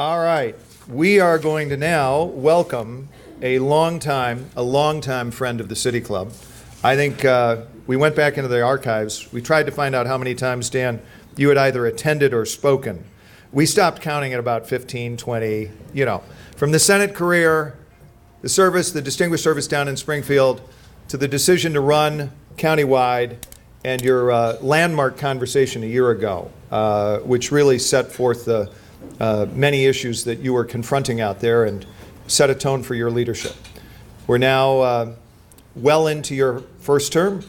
All right, we are going to now welcome a longtime friend of the City Club. I think we went back into the archives. We tried to find out how many times, Dan, you had either attended or spoken. We stopped counting at about 15, 20, from the Senate career, the service, the distinguished service down in Springfield, to the decision to run countywide, and your landmark conversation a year ago, which really set forth the many issues that you were confronting out there and set a tone for your leadership. We're now well into your first term,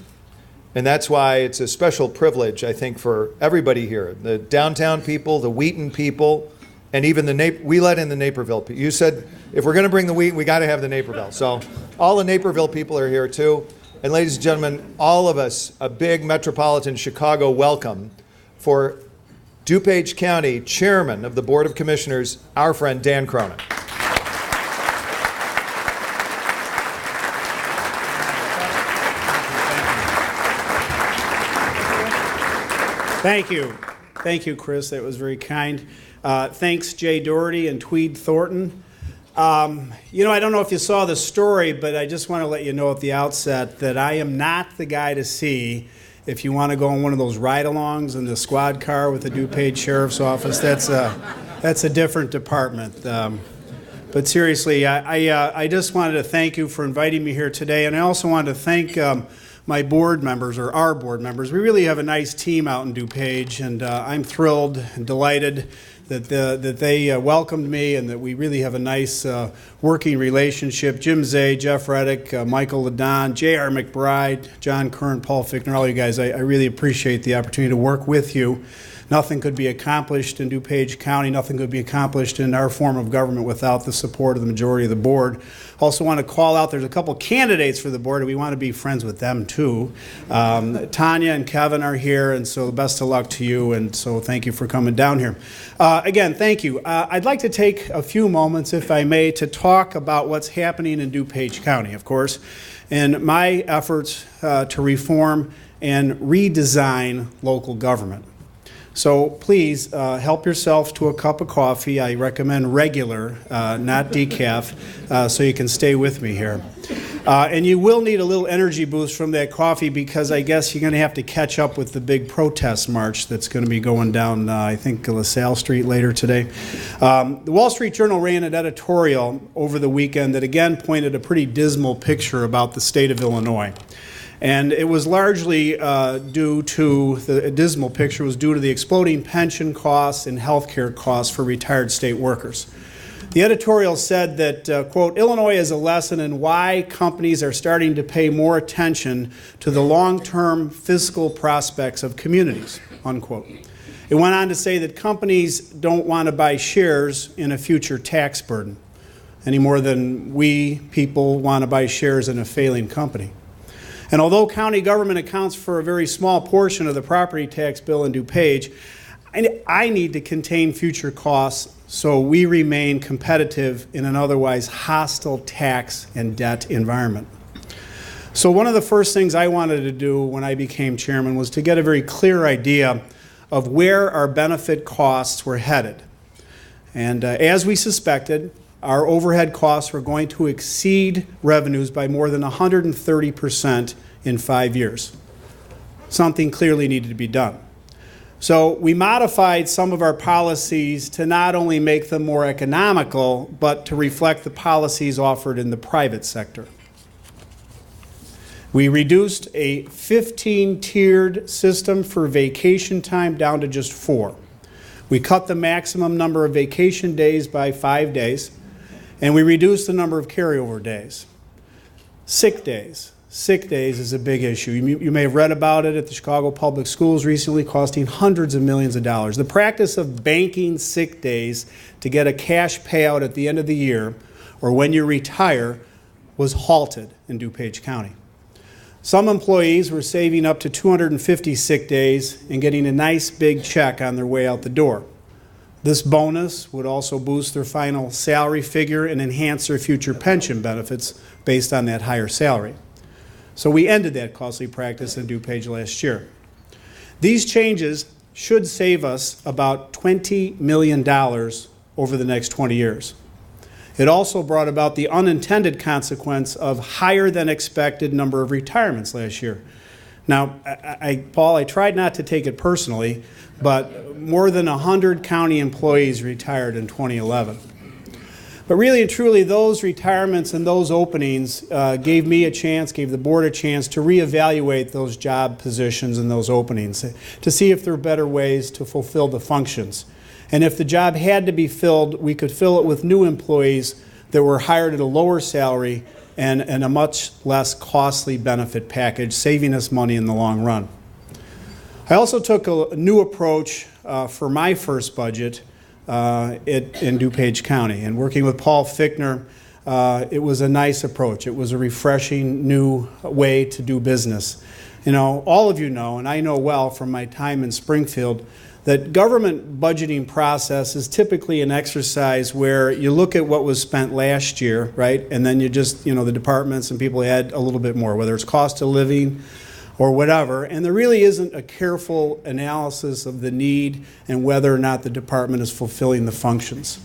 and that's why it's a special privilege, I think, for everybody here, the downtown people, the Wheaton people, and even we let in the Naperville people. You said, if we're going to bring the Wheaton, we got to have the Naperville. So all the Naperville people are here too. And ladies and gentlemen, all of us, a big metropolitan Chicago welcome for DuPage County Chairman of the Board of Commissioners, our friend Dan Cronin. Thank you. Thank you, Chris. That was very kind. Thanks, Jay Doherty and Tweed Thornton. I don't know if you saw the story, but I just want to let you know at the outset that I am not the guy to see if you want to go on one of those ride-alongs in the squad car with the DuPage Sheriff's Office. That's a different department. But seriously, I just wanted to thank you for inviting me here today, and I also wanted to thank my board members, or our board members. We really have a nice team out in DuPage, and I'm thrilled and delighted that they welcomed me and that we really have a nice working relationship. Jim Zay, Jeff Reddick, Michael Ladon, J.R. McBride, John Curran, Paul Fickner, all you guys, I really appreciate the opportunity to work with you. Nothing could be accomplished in DuPage County, nothing could be accomplished in our form of government without the support of the majority of the board. Also want to call out, there's a couple candidates for the board, and we want to be friends with them too. Tanya and Kevin are here, and so best of luck to you, and so thank you for coming down here. Again, thank you. I'd like to take a few moments, if I may, to talk about what's happening in DuPage County, of course, and my efforts to reform and redesign local government. So please help yourself to a cup of coffee. I recommend regular, not decaf, so you can stay with me here. And you will need a little energy boost from that coffee because I guess you're going to have to catch up with the big protest march that's going to be going down, I think, LaSalle Street later today. The Wall Street Journal ran an editorial over the weekend that again pointed a pretty dismal picture about the state of Illinois. And it was largely due to, the dismal picture was due to the exploding pension costs and health care costs for retired state workers. The editorial said that, quote, Illinois is a lesson in why companies are starting to pay more attention to the long-term fiscal prospects of communities, unquote. It went on to say that companies don't want to buy shares in a future tax burden any more than we people want to buy shares in a failing company. And although county government accounts for a very small portion of the property tax bill in DuPage, I need to contain future costs so we remain competitive in an otherwise hostile tax and debt environment. So one of the first things I wanted to do when I became chairman was to get a very clear idea of where our benefit costs were headed. And as we suspected, our overhead costs were going to exceed revenues by more than 130% in 5 years. Something clearly needed to be done. So we modified some of our policies to not only make them more economical, but to reflect the policies offered in the private sector. We reduced a 15-tiered system for vacation time down to just 4. We cut the maximum number of vacation days by 5 days. And we reduced the number of carryover days. Sick days. Sick days is a big issue. You may have read about it at the Chicago Public Schools recently, costing hundreds of millions of dollars. The practice of banking sick days to get a cash payout at the end of the year or when you retire was halted in DuPage County. Some employees were saving up to 250 sick days and getting a nice big check on their way out the door. This bonus would also boost their final salary figure and enhance their future pension benefits based on that higher salary. So we ended that costly practice in DuPage last year. These changes should save us about $20 million over the next 20 years. It also brought about the unintended consequence of higher than expected number of retirements last year. Now, Paul, I tried not to take it personally, but more than 100 county employees retired in 2011. But really and truly, those retirements and those openings gave me a chance, gave the board a chance to reevaluate those job positions and those openings to see if there are better ways to fulfill the functions. And if the job had to be filled, we could fill it with new employees that were hired at a lower salary and a much less costly benefit package, saving us money in the long run. I also took a new approach for my first budget in DuPage County. And working with Paul Fichtner, it was a nice approach. It was a refreshing new way to do business. You know, all of you know, and I know well from my time in Springfield, that government budgeting process is typically an exercise where you look at what was spent last year, right? And then you just, you know, the departments and people add a little bit more, whether it's cost of living or whatever. And there really isn't a careful analysis of the need and whether or not the department is fulfilling the functions.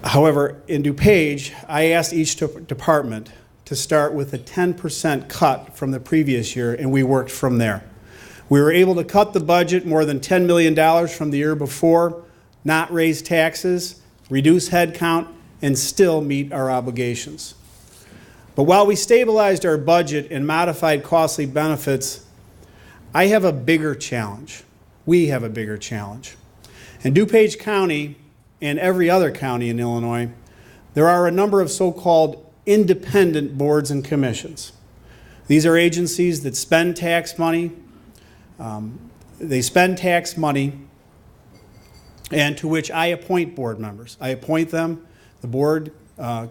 However, in DuPage, I asked each department to start with a 10% cut from the previous year, and we worked from there. We were able to cut the budget more than $10 million from the year before, not raise taxes, reduce headcount, and still meet our obligations. But while we stabilized our budget and modified costly benefits, I have a bigger challenge. We have a bigger challenge. In DuPage County and every other county in Illinois, there are a number of so-called independent boards and commissions. These are agencies that spend tax money. They spend tax money, and to which I appoint board members. I appoint them. The board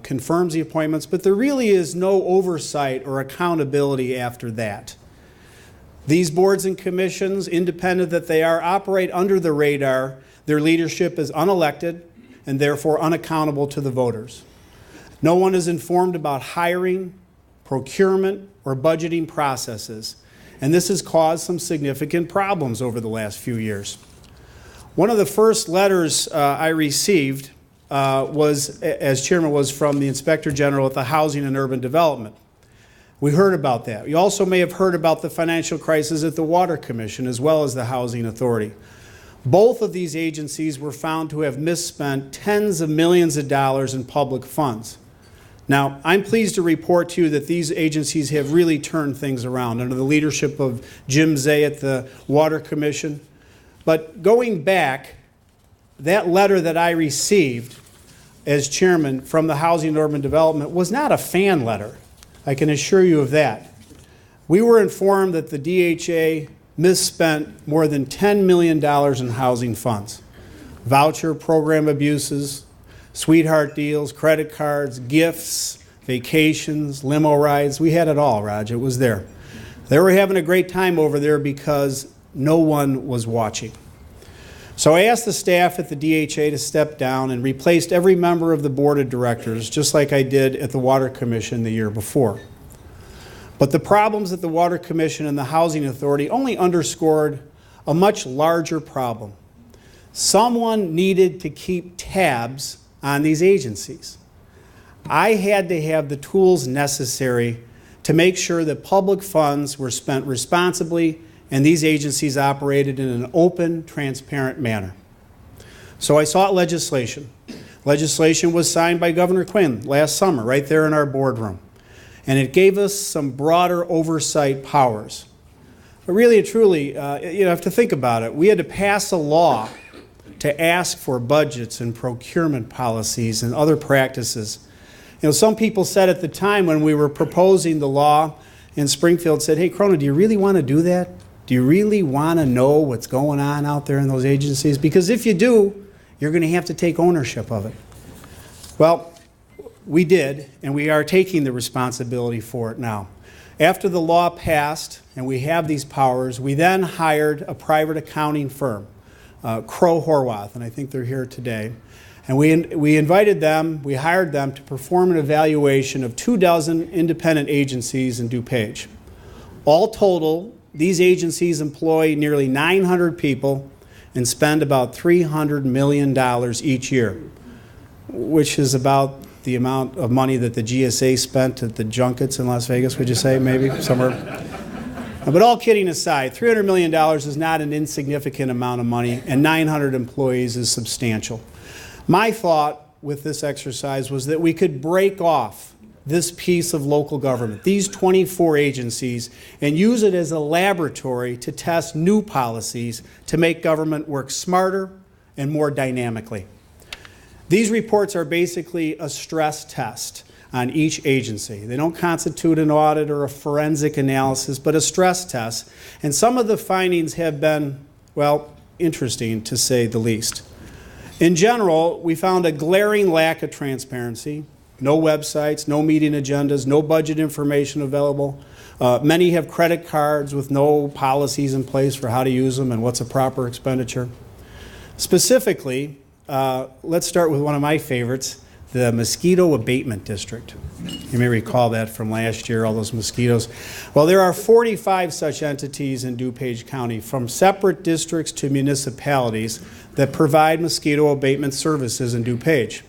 confirms the appointments, but there really is no oversight or accountability after that. These boards and commissions, independent that they are, operate under the radar. Their leadership is unelected and therefore unaccountable to the voters. No one is informed about hiring, procurement, or budgeting processes, and this has caused some significant problems over the last few years. One of the first letters I received was, as chairman, was from the Inspector General at the Housing and Urban Development. We heard about that. You also may have heard about the financial crisis at the Water Commission as well as the Housing Authority. Both of these agencies were found to have misspent tens of millions of dollars in public funds. Now, I'm pleased to report to you that these agencies have really turned things around under the leadership of Jim Zay at the Water Commission. But going back, that letter that I received as chairman from the Housing and Urban Development was not a fan letter. I can assure you of that. We were informed that the DHA misspent more than $10 million in housing funds. Voucher program abuses, sweetheart deals, credit cards, gifts, vacations, limo rides. We had it all, Raj. It was there. They were having a great time over there because no one was watching. So I asked the staff at the DHA to step down and replaced every member of the board of directors, just like I did at the Water Commission the year before. But the problems at the Water Commission and the Housing Authority only underscored a much larger problem. Someone needed to keep tabs on these agencies. I had to have the tools necessary to make sure that public funds were spent responsibly and these agencies operated in an open, transparent manner. So I sought legislation. Legislation was signed by Governor Quinn last summer, right there in our boardroom. And it gave us some broader oversight powers. But really and truly, you have to think about it. We had to pass a law to ask for budgets and procurement policies and other practices. You know, some people said at the time when we were proposing the law in Springfield, said, hey, Cronin, do you really want to do that? Do you really want to know what's going on out there in those agencies? Because if you do, you're going to have to take ownership of it. Well, we did, and we are taking the responsibility for it now. After the law passed and we have these powers, we then hired a private accounting firm, Crow Horwath, and I think they're here today. And we invited them, we hired them to perform an evaluation of 24 independent agencies in DuPage. All total, these agencies employ nearly 900 people, and spend about $300 million each year, which is about the amount of money that the GSA spent at the junkets in Las Vegas, would you say, maybe, somewhere? But all kidding aside, $300 million is not an insignificant amount of money, and 900 employees is substantial. My thought with this exercise was that we could break off this piece of local government, these 24 agencies, and use it as a laboratory to test new policies to make government work smarter and more dynamically. These reports are basically a stress test on each agency. They don't constitute an audit or a forensic analysis, but a stress test. And some of the findings have been, well, interesting to say the least. In general, we found a glaring lack of transparency. No websites, no meeting agendas, no budget information available. Many have credit cards with no policies in place for how to use them and what's a proper expenditure. Specifically, let's start with one of my favorites, the Mosquito Abatement District. You may recall that from last year, all those mosquitoes. Well, there are 45 such entities in DuPage County, from separate districts to municipalities, that provide mosquito abatement services in DuPage.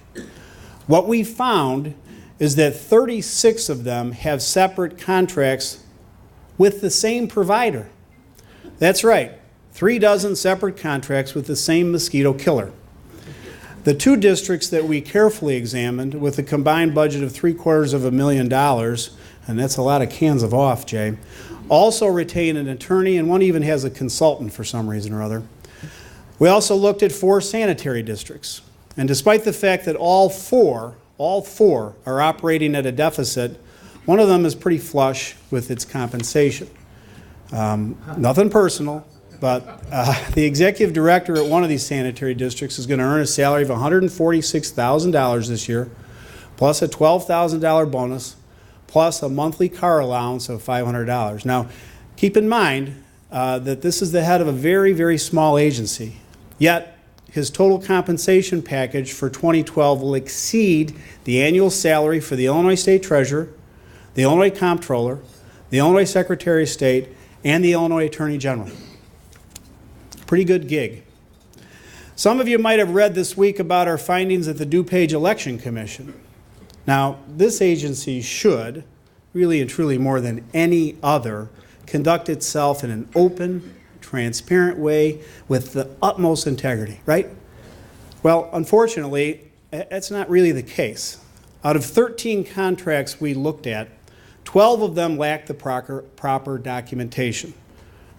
What we found is that 36 of them have separate contracts with the same provider. That's right, 36 separate contracts with the same mosquito killer. The two districts that we carefully examined, with a combined budget of $750,000, and that's a lot of cans of off, Jay, also retain an attorney, and one even has a consultant for some reason or other. We also looked at 4 sanitary districts. And despite the fact that all four are operating at a deficit, one of them is pretty flush with its compensation. Nothing personal, but the executive director at one of these sanitary districts is going to earn a salary of $146,000 this year, plus a $12,000 bonus, plus a monthly car allowance of $500. Now, keep in mind that this is the head of a very, very small agency, yet his total compensation package for 2012 will exceed the annual salary for the Illinois State Treasurer, the Illinois Comptroller, the Illinois Secretary of State, and the Illinois Attorney General. Pretty good gig. Some of you might have read this week about our findings at the DuPage Election Commission. Now, this agency should, really and truly more than any other, conduct itself in an open, transparent way with the utmost integrity, right? Well, unfortunately, that's not really the case. Out of 13 contracts we looked at, 12 of them lacked the proper documentation.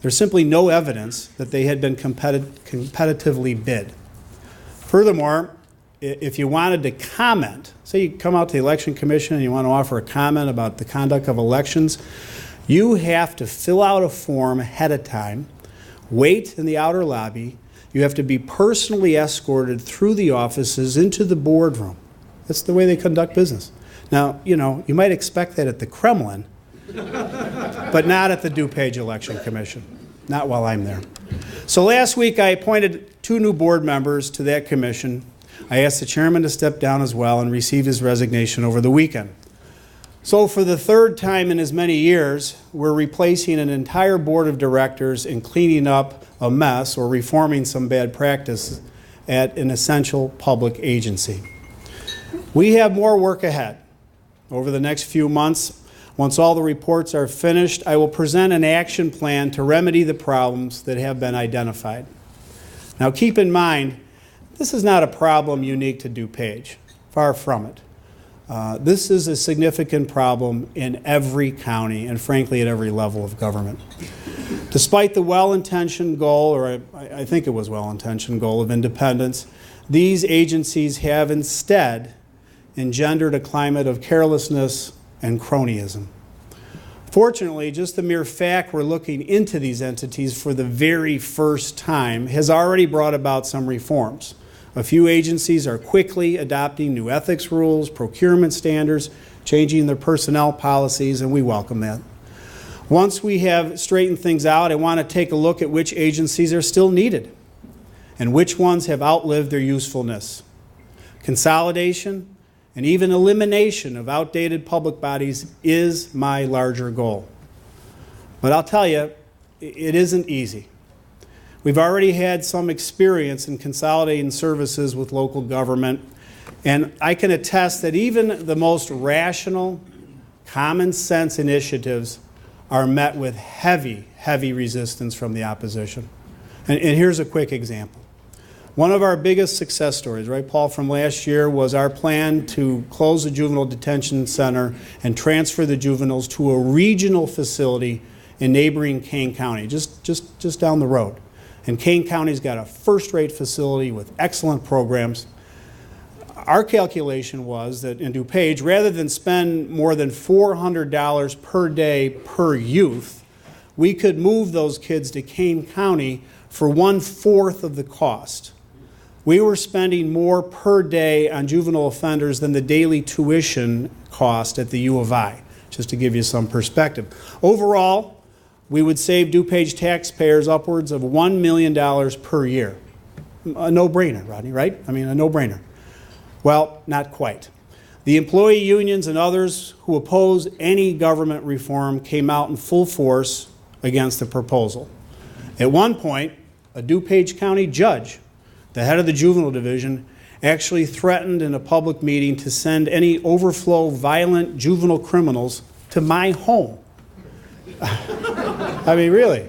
There's simply no evidence that they had been competitively bid. Furthermore, if you wanted to comment, say you come out to the Election Commission and you want to offer a comment about the conduct of elections, you have to fill out a form ahead of time, wait in the outer lobby. You have to be personally escorted through the offices into the boardroom. That's the way they conduct business. Now, you might expect that at the Kremlin, but not at the DuPage Election Commission. Not while I'm there. So last week I appointed 2 new board members to that commission. I asked the chairman to step down as well and received his resignation over the weekend. So for the 3rd time in as many years, we're replacing an entire board of directors and cleaning up a mess or reforming some bad practice at an essential public agency. We have more work ahead. Over the next few months, once all the reports are finished, I will present an action plan to remedy the problems that have been identified. Now keep in mind, this is not a problem unique to DuPage. Far from it. This is a significant problem in every county and frankly at every level of government. Despite the well-intentioned goal, or I think it was well-intentioned goal of independence, these agencies have instead engendered a climate of carelessness and cronyism. Fortunately, just the mere fact we're looking into these entities for the very first time has already brought about some reforms. A few agencies are quickly adopting new ethics rules, procurement standards, changing their personnel policies, and we welcome that. Once we have straightened things out, I want to take a look at which agencies are still needed and which ones have outlived their usefulness. Consolidation and even elimination of outdated public bodies is my larger goal. But I'll tell you, it isn't easy. We've already had some experience in consolidating services with local government, and I can attest that even the most rational, common sense initiatives are met with heavy, heavy resistance from the opposition. And here's a quick example. One of our biggest success stories, right, Paul, from last year was our plan to close the juvenile detention center and transfer the juveniles to a regional facility in neighboring Kane County, just down the road. And Kane County's got a first-rate facility with excellent programs. Our calculation was that in DuPage, rather than spend more than $400 per day per youth, we could move those kids to Kane County for 1/4 of the cost. We were spending more per day on juvenile offenders than the daily tuition cost at the U of I, just to give you some perspective. Overall, we would save DuPage taxpayers upwards of $1 million per year. A no-brainer, Rodney, right? I mean, a no-brainer. Well, not quite. The employee unions and others who oppose any government reform came out in full force against the proposal. At one point, a DuPage County judge, the head of the juvenile division, actually threatened in a public meeting to send any overflow violent juvenile criminals to my home. I mean, really.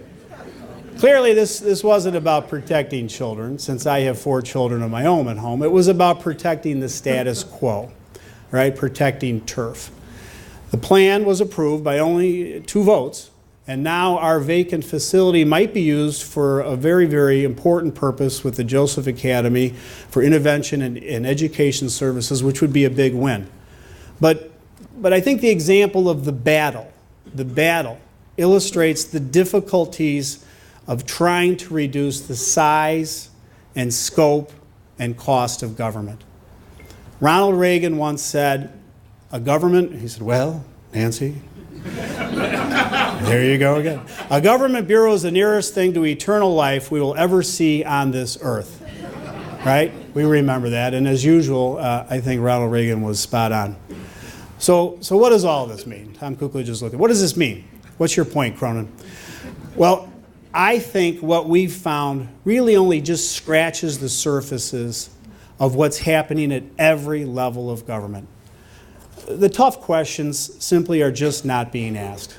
Clearly, this wasn't about protecting children, since I have 4 children of my own at home. It was about protecting the status quo, right? Protecting turf. The plan was approved by only 2 votes, and now our vacant facility might be used for a very, very important purpose with the Joseph Academy for intervention and education services, which would be a big win. But I think the example of the battle illustrates the difficulties of trying to reduce the size and scope and cost of government. Ronald Reagan once said, he said, well, Nancy, there you go again. A government bureau is the nearest thing to eternal life we will ever see on this earth. Right? We remember that, and as usual, I think Ronald Reagan was spot on. So what does all this mean? Tom Kukla just looked at. What does this mean? What's your point, Cronin? Well, I think what we've found really only just scratches the surfaces of what's happening at every level of government. The tough questions simply are just not being asked.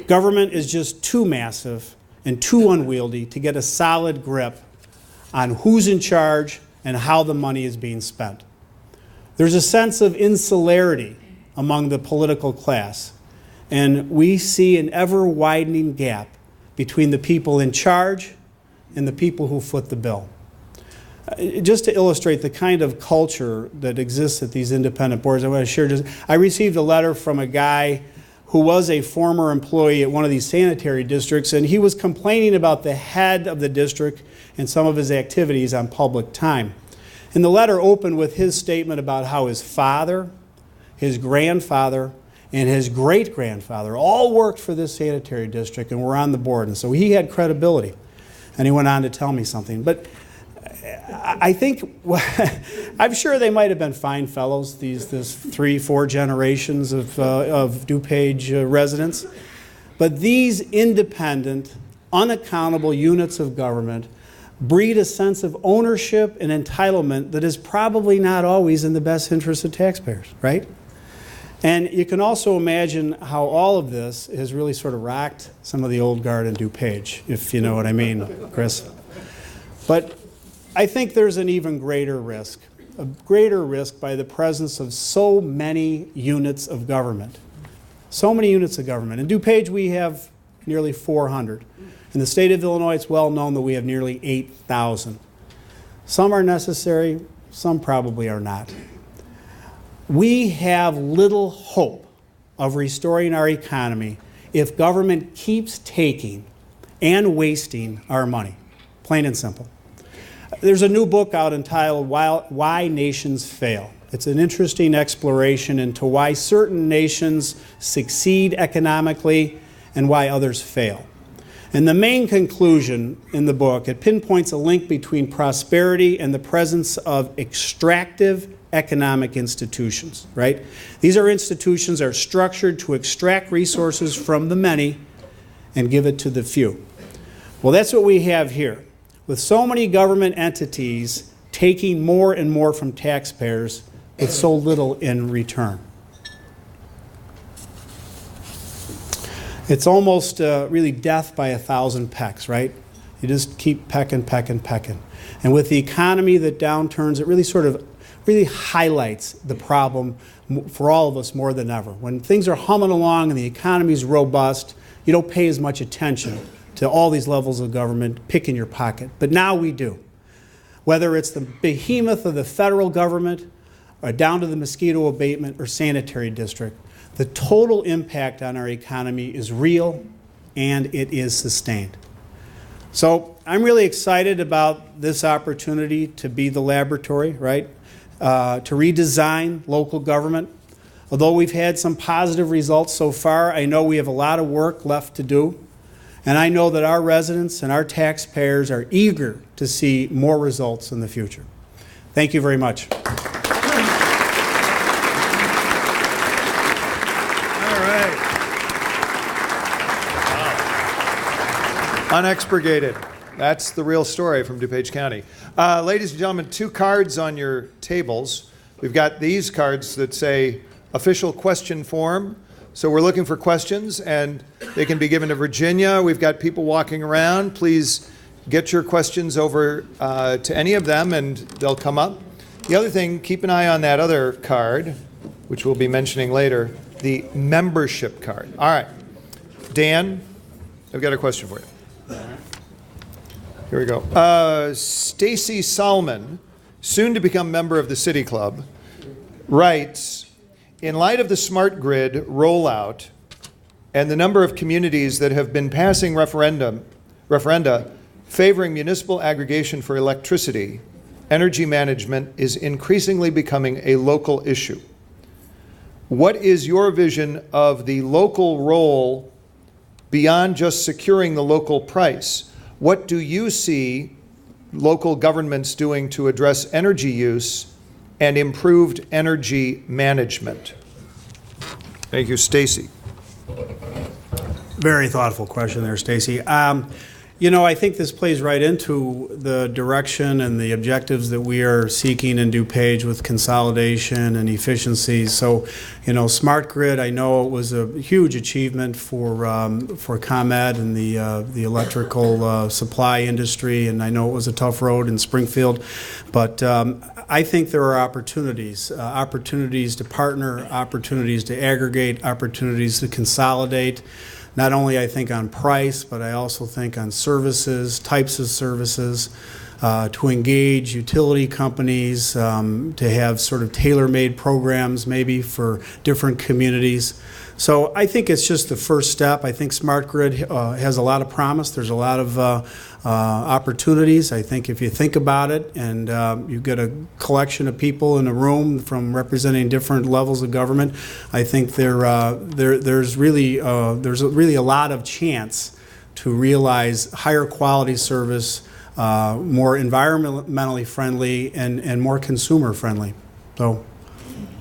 Government is just too massive and too unwieldy to get a solid grip on who's in charge and how the money is being spent. There's a sense of insularity among the political class, and we see an ever-widening gap between the people in charge and the people who foot the bill. Just to illustrate the kind of culture that exists at these independent boards, I want to share I received a letter from a guy who was a former employee at one of these sanitary districts, and he was complaining about the head of the district and some of his activities on public time. And the letter opened with his statement about how his father, his grandfather, and his great-grandfather all worked for this sanitary district and were on the board, and so he had credibility. And he went on to tell me something. But I think, I'm sure they might have been fine fellows, this 3-4 generations of DuPage residents. But these independent, unaccountable units of government breed a sense of ownership and entitlement that is probably not always in the best interest of taxpayers, right? And you can also imagine how all of this has really sort of rocked some of the old guard in DuPage, if you know what I mean, Chris. But I think there's an even greater risk by the presence of so many units of government. So many units of government. In DuPage, we have nearly 400. In the state of Illinois, it's well known that we have nearly 8,000. Some are necessary, some probably are not. We have little hope of restoring our economy if government keeps taking and wasting our money, plain and simple. There's a new book out entitled Why Nations Fail. It's an interesting exploration into why certain nations succeed economically and why others fail. And the main conclusion in the book, it pinpoints a link between prosperity and the presence of extractive economic institutions, right? These are institutions that are structured to extract resources from the many and give it to the few. Well, that's what we have here. with so many government entities taking more and more from taxpayers with so little in return. It's almost really death by 1,000 pecks, right? You just keep pecking, pecking, pecking. And with the economy that downturns, it really highlights the problem for all of us more than ever. When things are humming along and the economy is robust, you don't pay as much attention to all these levels of government picking your pocket. But now we do. Whether it's the behemoth of the federal government or down to the mosquito abatement or sanitary district, the total impact on our economy is real and it is sustained. So I'm really excited about this opportunity to be the laboratory, right? To redesign local government. Although we've had some positive results so far, I know we have a lot of work left to do. And I know that our residents and our taxpayers are eager to see more results in the future. Thank you very much. Unexpurgated. That's the real story from DuPage County. Ladies and gentlemen, 2 cards on your tables. We've got these cards that say official question form. So we're looking for questions, and they can be given to Virginia. We've got people walking around. Please get your questions over to any of them, and they'll come up. The other thing, keep an eye on that other card, which we'll be mentioning later, the membership card. All right. Dan, I've got a question for you. Here we go. Stacy Salmon, soon to become member of the City Club, writes, in light of the smart grid rollout and the number of communities that have been passing referenda favoring municipal aggregation for electricity, energy management is increasingly becoming a local issue. What is your vision of the local role beyond just securing the local price? What do you see local governments doing to address energy use and improved energy management? Thank you, Stacy. Very thoughtful question there, Stacy. You know, I think this plays right into the direction and the objectives that we are seeking in DuPage with consolidation and efficiency. So, you know, smart grid, I know it was a huge achievement for ComEd and the electrical supply industry, and I know it was a tough road in Springfield, but I think there are opportunities to partner, opportunities to aggregate, opportunities to consolidate. Not only I think on price, but I also think on services, types of services, to engage utility companies, to have sort of tailor-made programs maybe for different communities. So I think it's just the first step. I think smart grid has a lot of promise. There's a lot of opportunities. I think if you think about it and you get a collection of people in a room from representing different levels of government, I think there's really a lot of chance to realize higher quality service, more environmentally friendly, and more consumer friendly. So.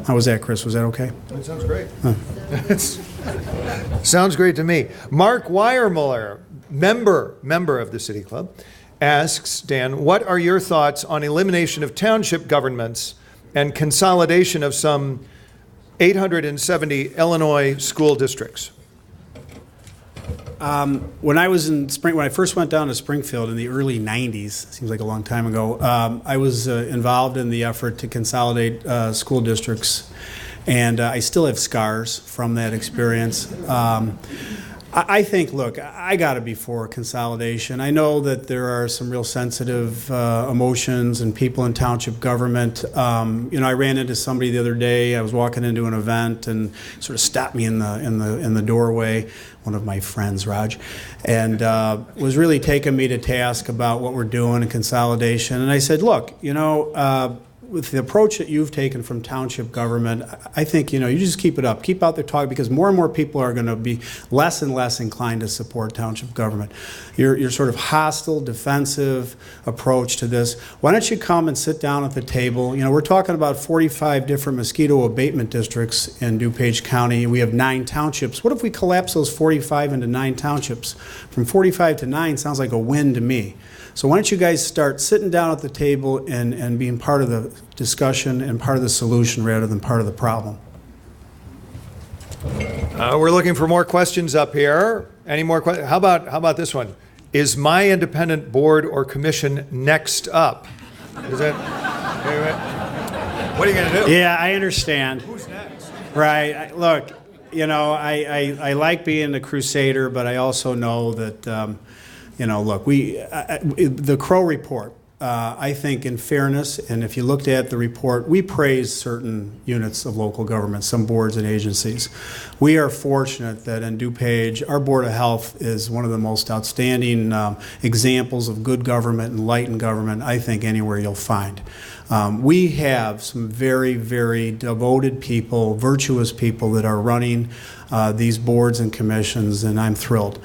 How was that, Chris? Was that okay? That sounds great. Sounds great to me. Mark Weiermuller, member of the City Club, asks, Dan, what are your thoughts on elimination of township governments and consolidation of some 870 Illinois school districts? When I first went down to Springfield in the early 90s, seems like a long time ago, I was involved in the effort to consolidate school districts, and I still have scars from that experience. I think, look, I got to be for consolidation. I know that there are some real sensitive emotions and people in township government. You know, I ran into somebody the other day. I was walking into an event and sort of stopped me in the doorway. One of my friends, Raj, and was really taking me to task about what we're doing in consolidation. And I said, look, you know, with the approach that you've taken from township government, I think, you just keep it up. Keep out there talking, because more and more people are going to be less and less inclined to support township government. Your sort of hostile, defensive approach to this. Why don't you come and sit down at the table? We're talking about 45 different mosquito abatement districts in DuPage County. We have 9 townships. What if we collapse those 45 into 9 townships? From 45 to 9 sounds like a win to me. So why don't you guys start sitting down at the table and being part of the discussion and part of the solution rather than part of the problem? We're looking for more questions up here. Any more questions? How about this one? Is my independent board or commission next up? Is that? What are you going to do? Yeah, I understand. Who's next? Right. Look, I like being a crusader, but I also know that, look, the Crow report, I think in fairness, and if you looked at the report, we praise certain units of local government, some boards and agencies. We are fortunate that in DuPage, our Board of Health is one of the most outstanding examples of good government, enlightened government, I think, anywhere you'll find. We have some very, very devoted people, virtuous people that are running these boards and commissions, and I'm thrilled.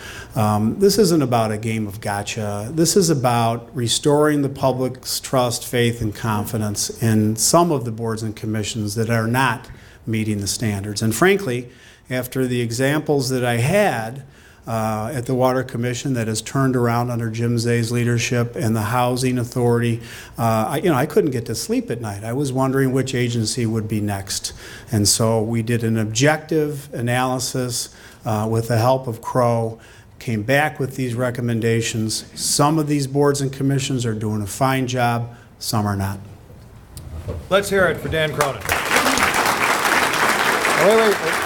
This isn't about a game of gotcha. This is about restoring the public's trust, faith, and confidence in some of the boards and commissions that are not meeting the standards. And frankly, after the examples that I had at the Water Commission that has turned around under Jim Zay's leadership and the Housing Authority, I couldn't get to sleep at night. I was wondering which agency would be next. And so we did an objective analysis with the help of Crow, came back with these recommendations. Some of these boards and commissions are doing a fine job, some are not. Let's hear it for Dan Cronin. Wait.